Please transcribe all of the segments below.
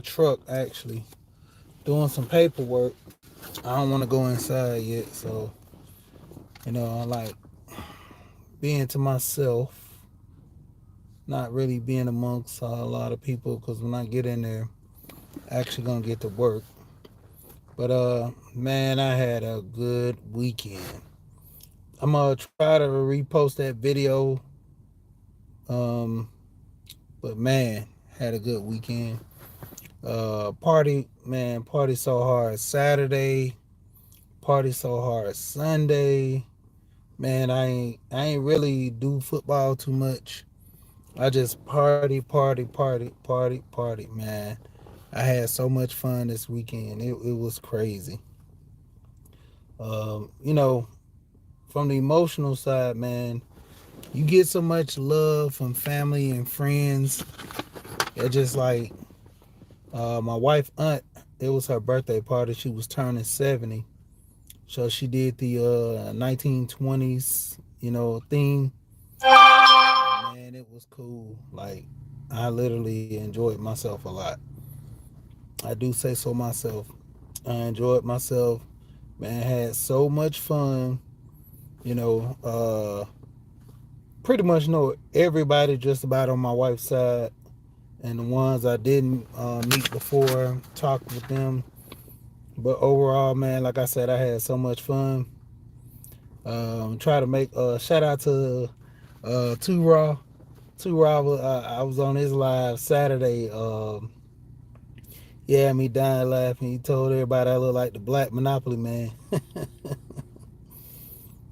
truck actually, doing some paperwork. I don't want to go inside yet, so I like being to myself, not really being amongst a lot of people. Because when I get in there, actually gonna get to work. But man, I had a good weekend. I'm gonna try to repost that video. Um, but man, had a good weekend. Party, man, party so hard Saturday, party so hard Sunday. Man, I ain't really do football too much. I just party, party, party, party, party, man. I had so much fun this weekend. It was crazy. You know, from the emotional side, man, you get so much love from family and friends. It just like my wife aunt. It was her birthday party. She was turning 70, so she did the 1920s, theme. Man, it was cool. Like I literally enjoyed myself a lot. I do say so myself. I enjoyed myself. Man, had so much fun. You know, pretty much know everybody just about on my wife's side, and the ones I didn't meet before, talked with them. But overall, man, like I said, I had so much fun. Try to make a shout out to Two Raw. Two Raw, I was on his live Saturday. Yeah, me dying laughing. He told everybody I look like the Black Monopoly man.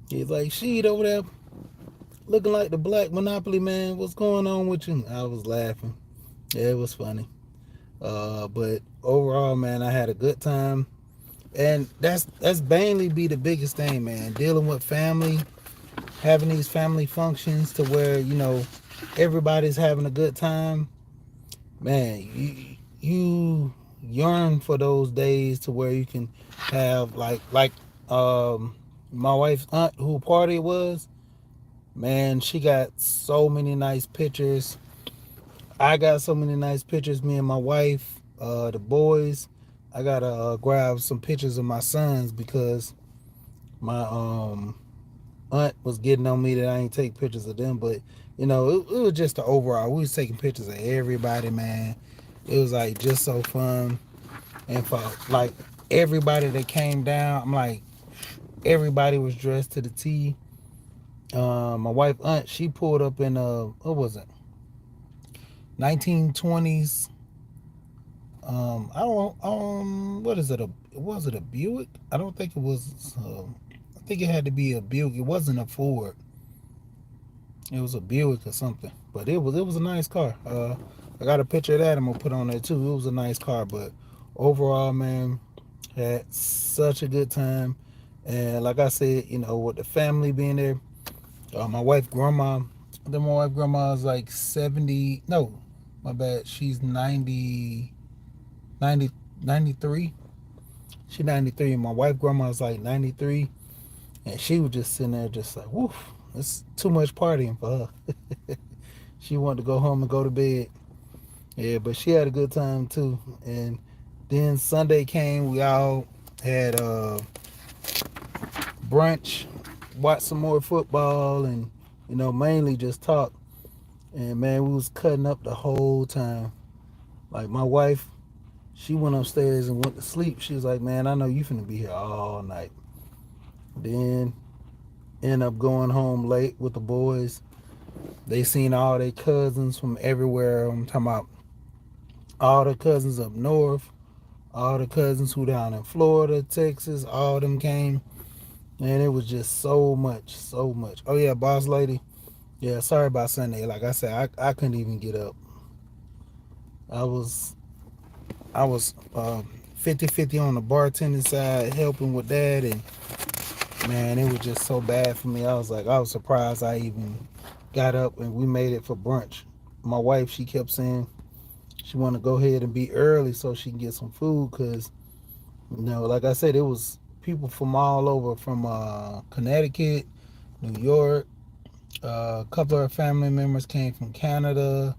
He's like, "Sheet over there looking like the Black Monopoly man. What's going on with you?" I was laughing. Yeah, it was funny. But overall, man, I had a good time, and that's mainly be the biggest thing, man. Dealing with family, having these family functions to where everybody's having a good time. Man, you yearn for those days to where you can have um my wife's aunt who party was. Man, she got so many nice pictures. I got so many nice pictures. Me and my wife, the boys. I gotta grab some pictures of my sons because my aunt was getting on me that I ain't take pictures of them. But it was just the overall. We was taking pictures of everybody, man. It was like just so fun, and for like everybody that came down, I'm like everybody was dressed to the T. My wife aunt, she pulled up in what was it, 1920s. I don't what is it? Was it a Buick? I don't think it was. I think it had to be a Buick. It wasn't a Ford. It was a Buick or something. But it was a nice car. I got a picture of that. I'm gonna put on there too. It was a nice car. But overall, man, had such a good time. And like I said, with the family being there, my wife grandma. Then my wife grandma is like 70. No, my bad. She's 90, 93. She 93. And my wife grandma's like 93. And she was just sitting there just like, woof, it's too much partying for her. She wanted to go home and go to bed. Yeah, but she had a good time too. And then Sunday came, we all had brunch, watched some more football, and mainly just talk. And man, we was cutting up the whole time. Like my wife, she went upstairs and went to sleep. She was like, "Man, I know you finna be here all night." Then end up going home late with the boys. They seen all their cousins from everywhere. I'm talking about all the cousins up north, all the cousins who down in Florida, Texas, all of them came. And it was just so much, so much. Oh yeah, boss lady. Yeah, sorry about Sunday. Like I said, I couldn't even get up. I was I was 50-50 on the bartending side, helping with that, and man, it was just so bad for me. I was surprised I even got up and we made it for brunch. My wife, she kept saying she wanted to go ahead and be early so she can get some food because, like I said, it was people from all over, from Connecticut, New York. A couple of family members came from Canada.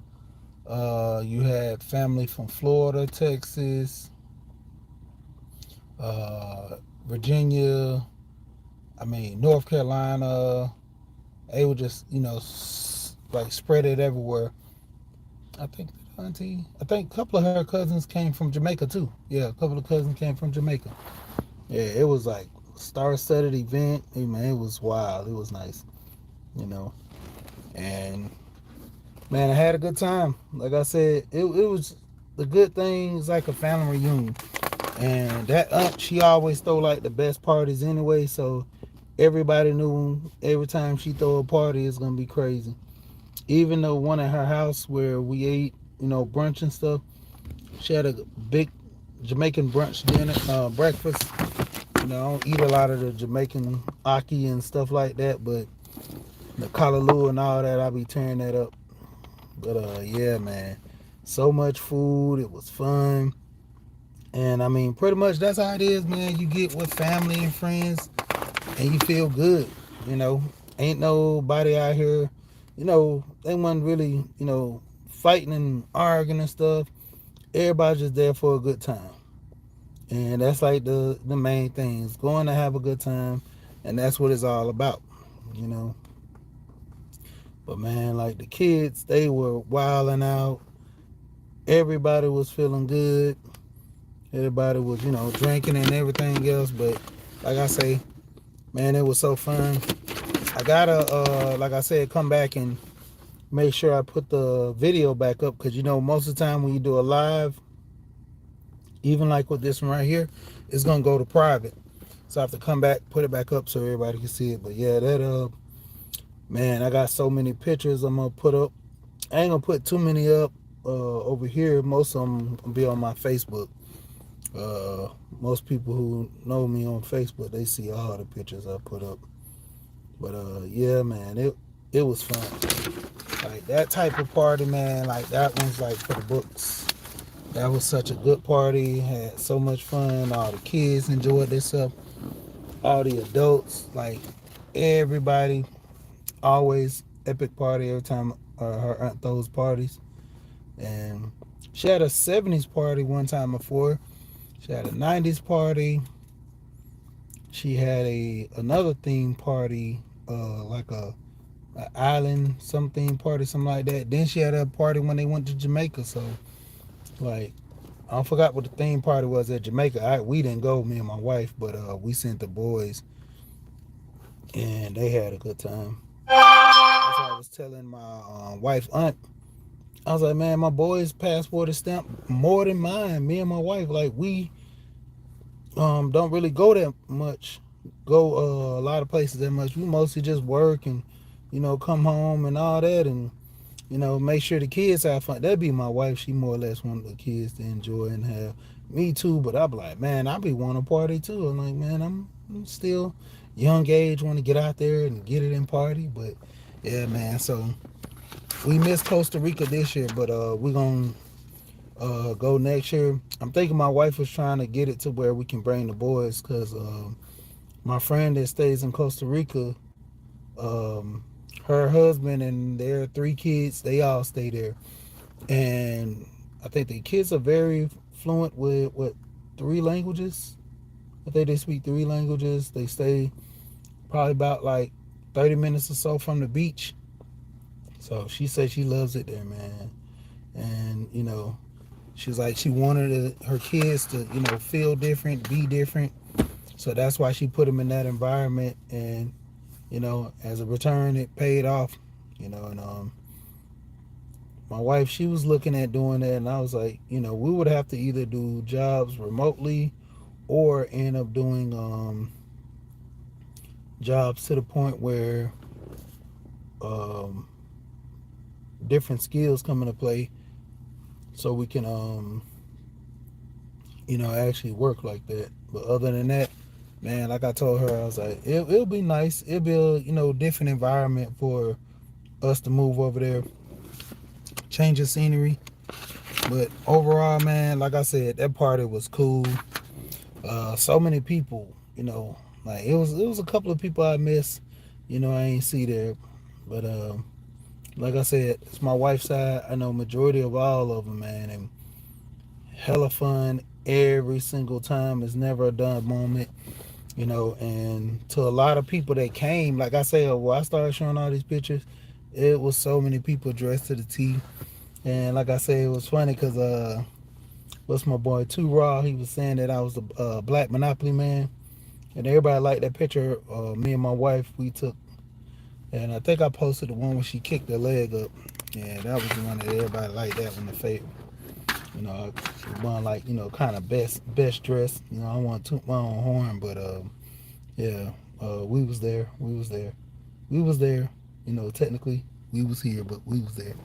You had family from Florida, Texas, Virginia, North Carolina. They were just, like spread it everywhere. I think I think a couple of her cousins came from Jamaica too. Yeah, a couple of cousins came from Jamaica. Yeah, it was like star-studded event. Hey, man, it was wild. It was nice, you know. And man, I had a good time. Like I said, it was the good things like a family reunion. And that aunt, she always throw like the best parties anyway. So everybody knew every time she throw a party, it's gonna be crazy. Even though one at her house where we ate, brunch and stuff, she had a big Jamaican brunch dinner, breakfast. I don't eat a lot of the Jamaican ackee and stuff like that, but the callaloo and all that, I be tearing that up. But yeah, man, so much food. It was fun, and pretty much that's how it is, man. You get with family and friends, and you feel good. You know, ain't nobody out here. They wasn't really, fighting and arguing and stuff. Everybody's just there for a good time. And that's like the main thing is going to have a good time, and that's what it's all about, you know. But man, like the kids, they were wilding out. Everybody was feeling good. Everybody was, drinking and everything else. But like I say, man, it was so fun. I gotta, like I said, come back and make sure I put the video back up because most of the time when you do a live, even like with this one right here, it's gonna go to private. So I have to come back, put it back up so everybody can see it. But yeah, that man, I got so many pictures I'm gonna put up. I ain't gonna put too many up over here. Most of them will be on my Facebook. Most people who know me on Facebook, they see all the pictures I put up. But yeah, man, it was fun. Like that type of party, man. Like that one's like for the books. That was such a good party. Had so much fun. All the kids enjoyed themselves. All the adults, like everybody, always epic party every time her aunt throws parties. And she had a 70s party one time before. She had a 90s party. She had another theme party, like a island some theme party, something like that. Then she had a party when they went to Jamaica. So like I forgot what the theme party was at Jamaica. We didn't go, me and my wife, but we sent the boys, and they had a good time. That's why I was telling my wife aunt. I was like, man, my boy's passport is stamped more than mine. Me and my wife, like we don't really go that much, go a lot of places that much. We mostly just work and come home and all that, and make sure the kids have fun. That'd be my wife. She more or less want the kids to enjoy and have. Me too, but I be like, man, I be wanting to party too. I'm like, man, I'm still young age, want to get out there and get it in party. But yeah, man. So we missed Costa Rica this year, but we're gonna go next year. I'm thinking my wife was trying to get it to where we can bring the boys because my friend that stays in Costa Rica, um, her husband and their 3 kids, they all stay there. And I think the kids are very fluent with 3 languages. I think they speak 3 languages. They stay probably about like 30 minutes or so from the beach. So she said she loves it there, man. And she's like she wanted her kids to feel different, be different. So that's why she put them in that environment. And as a return, it paid off. And my wife, she was looking at doing that, and I was like, we would have to either do jobs remotely or end up doing jobs to the point where um, different skills come into play, so we can actually work like that. But other than that, man, like I told her, I was like, it'll be nice. It'll be a different environment for us to move over there, change the scenery. But overall, man, like I said, that party was cool. So many people, like it was a couple of people I missed, I ain't see there, but Like I said, it's my wife's side. I know majority of all of them, man, and hella fun every single time. It's never a done moment, and to a lot of people that came, like I said, well, I started showing all these pictures, it was so many people dressed to the T. And like I said, it was funny because what's my boy Too Raw, he was saying that I was the black Monopoly man, and everybody liked that picture. Me and my wife, we took, and I think I posted the one when she kicked her leg up. Yeah, that was the one that everybody liked, that one, the favorite. One, like, kind of best dressed. I don't want to toot my own horn, but yeah, we was there. We was there. Technically we was here, but we was there.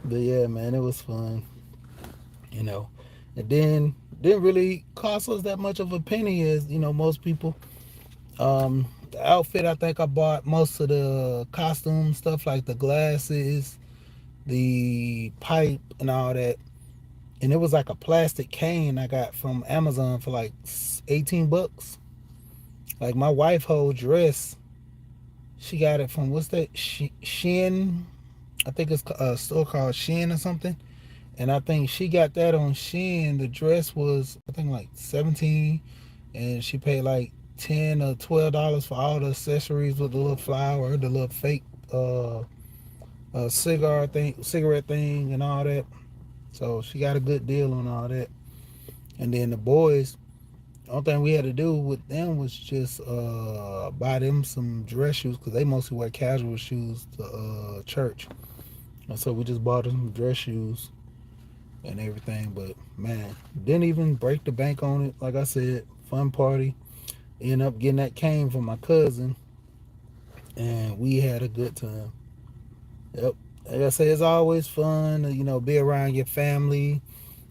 But yeah, man, it was fun. And then didn't really cost us that much of a penny as most people. The outfit, I think I bought most of the costume stuff, like the glasses, the pipe, and all that. And it was like a plastic cane I got from Amazon for like $18. Like my wife whole dress, she got it from, what's that? Shein. I think it's a store called Shein or something. And I think she got that on Shein. The dress was, I think, like 17, and she paid like $10 or $12 for all the accessories with the little flower, the little fake cigarette thing, and all that. So she got a good deal on all that. And then the boys, the only thing we had to do with them was just buy them some dress shoes, because they mostly wear casual shoes to church. And so we just bought them some dress shoes and everything. But man, didn't even break the bank on it. Like I said, fun party. Ended up getting that cane from my cousin, and we had a good time. Yep. Like I said, it's always fun to, be around your family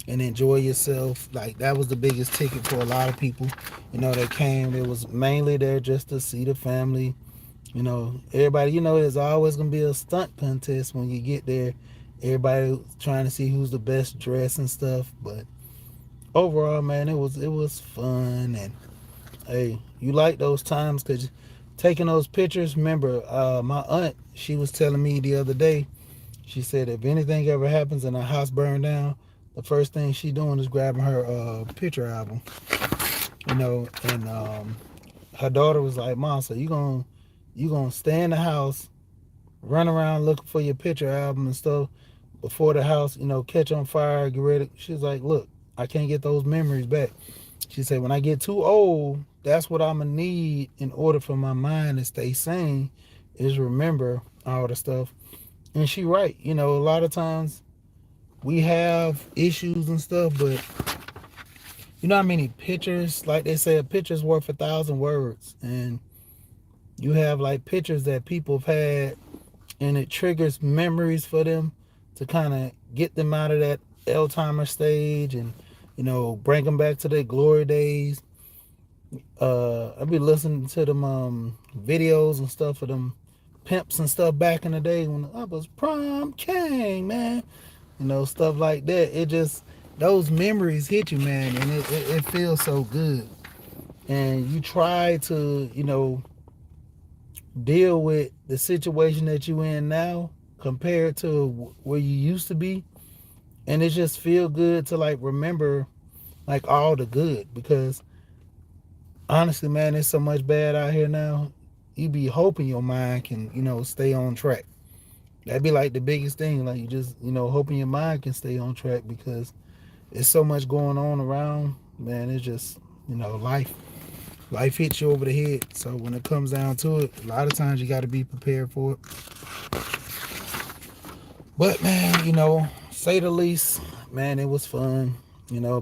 and enjoy yourself. Like, that was the biggest ticket for a lot of people. That came. It was mainly there just to see the family. Everybody, there's always gonna be a stunt contest when you get there. Everybody trying to see who's the best dressed and stuff. But overall, man, it was fun. And hey, you like those times, because taking those pictures. Remember, my aunt, she was telling me the other day, she said if anything ever happens and her house burned down, the first thing she doing is grabbing her picture album. And her daughter was like, Mom, so you gonna stay in the house, run around looking for your picture album and stuff before the house, catch on fire, get ready. She's like, look, I can't get those memories back. She said, when I get too old, that's what I'm gonna need in order for my mind to stay sane, is remember all the stuff. And she right. A lot of times we have issues and stuff, but you know how many pictures, like they say, a picture's worth 1,000 words. And you have like pictures that people have had, and it triggers memories for them to kind of get them out of that Alzheimer stage, and bring them back to their glory days. I be listening to them videos and stuff of them pimps and stuff back in the day when I was prom king, man. Stuff like that. It just, those memories hit you, man, and it feels so good. And you try to, deal with the situation that you in now compared to where you used to be, and it just feel good to like remember like all the good, because honestly, man, there's so much bad out here now. You be hoping your mind can, stay on track. That'd be like the biggest thing. Like, you just, hoping your mind can stay on track, because there's so much going on around, man. It's just, life hits you over the head. So when it comes down to it, a lot of times you got to be prepared for it. But man, say the least, man, it was fun.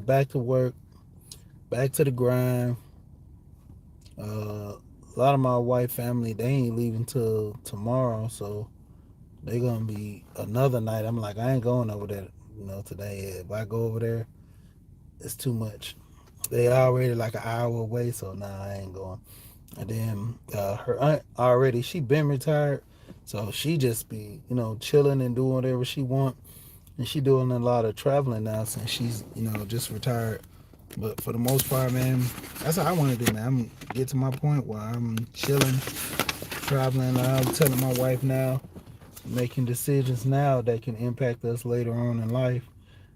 Back to work, back to the grind. A lot of my white family, they ain't leaving till tomorrow, so they gonna be another night. I'm like, I ain't going over there, today. If I go over there, it's too much. They already like an hour away, so nah, I ain't going. And then her aunt already, she been retired, so she just be, chilling and doing whatever she want. And she doing a lot of traveling now since she's, just retired. But for the most part, man, that's how I want to do, man. I'm get to my point where I'm chilling, traveling. I'm telling my wife now, making decisions now that can impact us later on in life.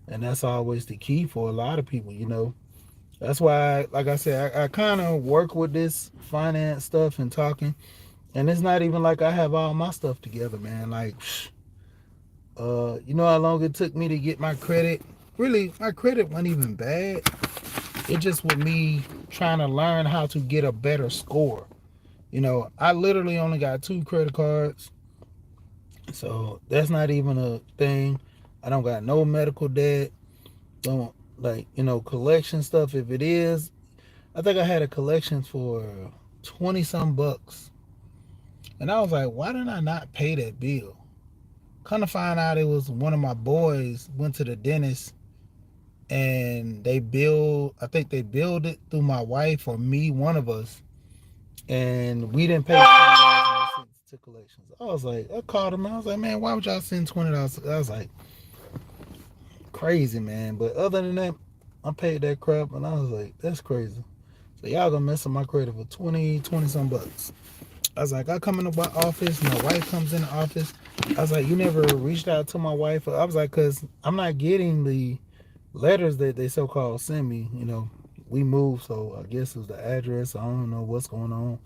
And that's always the key for a lot of people, you know. That's why, like I said, I kind of work with this finance stuff and talking. And it's not even like I have all my stuff together, man. Like, you know how long it took me to get my credit? Really, my credit wasn't even bad. It just with me trying to learn how to get a better score. You know, I literally only got 2 credit cards. So that's not even a thing. I don't got no medical debt. Don't like, you know, collection stuff. If it is, I think I had a collection for 20 some bucks. And I was like, why did I not pay that bill? Kind of find out it was one of my boys went to the dentist and I think they billed it through my wife or me, one of us. And we didn't pay $20 to collections. I was like, I called him. I was like, man, why would y'all send $20? I was like, crazy, man. But other than that, I paid that crap, and I was like, that's crazy. So y'all gonna mess up my credit for 20 some bucks. I was like, I come in the office, my wife comes in the office. I was like, you never reached out to my wife? I was like, cause I'm not getting the letters that they so-called send me. You know, we moved, so I guess it was the address. I don't know what's going on,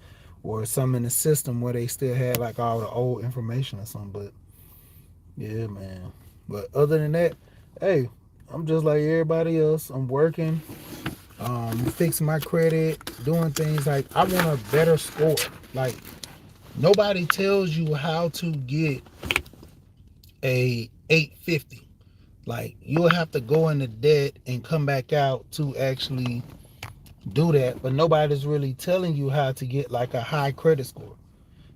or some in the system where they still had like all the old information or something. But yeah, man. But other than that, hey, I'm just like everybody else. I'm working, fixing my credit, doing things like I want a better score. Like nobody tells you how to get a 850. Like you'll have to go into debt and come back out to actually do that. But nobody's really telling you how to get like a high credit score.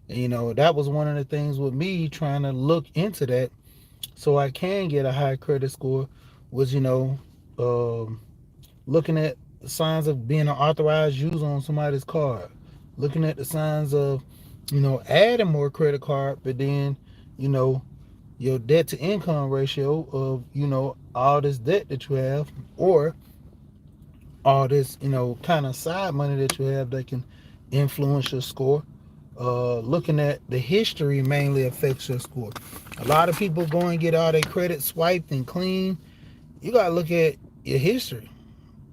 And, you know, that was one of the things with me trying to look into that so I can get a high credit score was, you know, looking at the signs of being an authorized user on somebody's card, looking at the signs of, you know, adding more credit card, but then, you know, your debt to income ratio of, you know, all this debt that you have, or all this, you know, kind of side money that you have that can influence your score. Looking at the history mainly affects your score. A lot of people go and get all their credit swiped and clean. You gotta look at your history.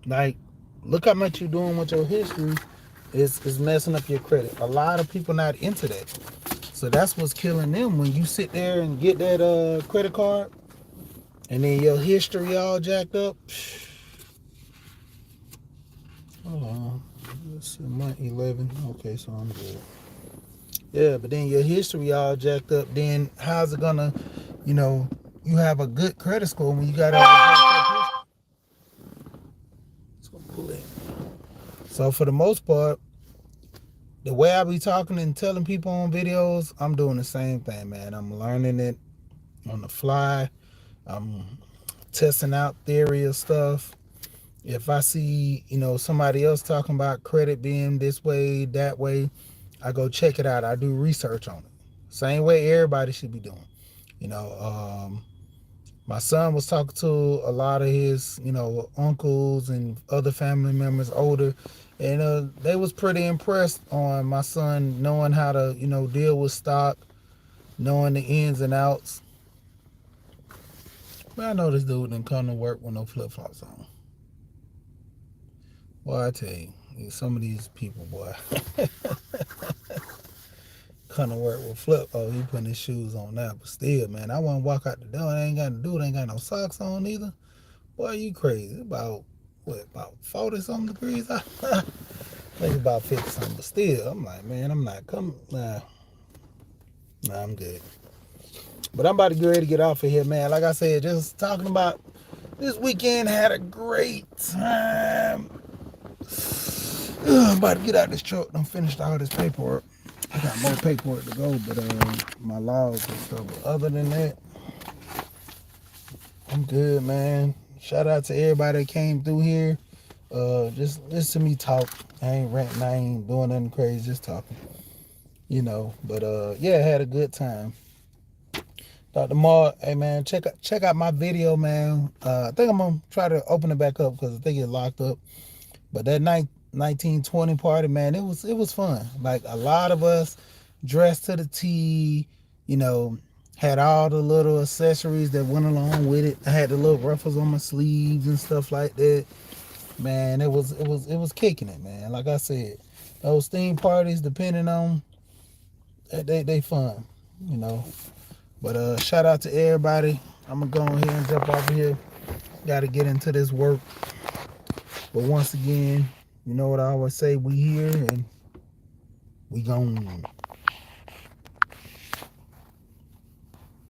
Like, look how much you're doing with your history is messing up your credit. A lot of people not into that. So that's what's killing them. When you sit there and get that credit card and then your history all jacked up. Hold on. Let's see, month 11. Okay, so I'm good. Yeah, but then your history all jacked up. Then how's it gonna, you know, you have a good credit score when you got all the history? It's gonna pull it. So for the most part, the way I be talking and telling people on videos, I'm doing the same thing, man. I'm learning it on the fly. I'm testing out theory of stuff. If I see, you know, somebody else talking about credit being this way, that way, I go check it out. I do research on it. Same way everybody should be doing. You know, my son was talking to a lot of his, you know, uncles and other family members older, and they was pretty impressed on my son knowing how to, you know, deal with stock, knowing the ins and outs. But I know this dude didn't come to work with no flip flops on. Boy, I tell you, some of these people, boy, come to work with flip. Oh, he putting his shoes on now, but still, man, I want to walk out the door. I ain't got to do it. Ain't got no socks on either. Boy, you crazy? About what? About 40 something degrees? Maybe about 50 something. But still, I'm like, man, I'm not coming. Nah, I'm good. But I'm about to get ready to get off of here, man. Like I said, just talking about this weekend. Had a great time. I'm about to get out this truck. I'm finished all this paperwork. I got more paperwork to go, but my logs and stuff. But other than that, I'm good, man. Shout out to everybody that came through here. Just listen to me talk. I ain't ranting, I ain't doing nothing crazy, just talking. You know, but yeah, I had a good time. Dr. Mark, hey man, check out my video, man. I think I'm gonna try to open it back up because I think it locked up. But that 1920 party, man, it was fun. Like a lot of us dressed to the T, you know, Had all the little accessories that went along with it. I had the little ruffles on my sleeves and stuff like that. Man, it was kicking it, man. Like I said, those theme parties, depending on they fun, you know. But shout out to everybody. I'm gonna go on here and jump off of here. Got to get into this work. But once again, you know what I always say, we here and we gone.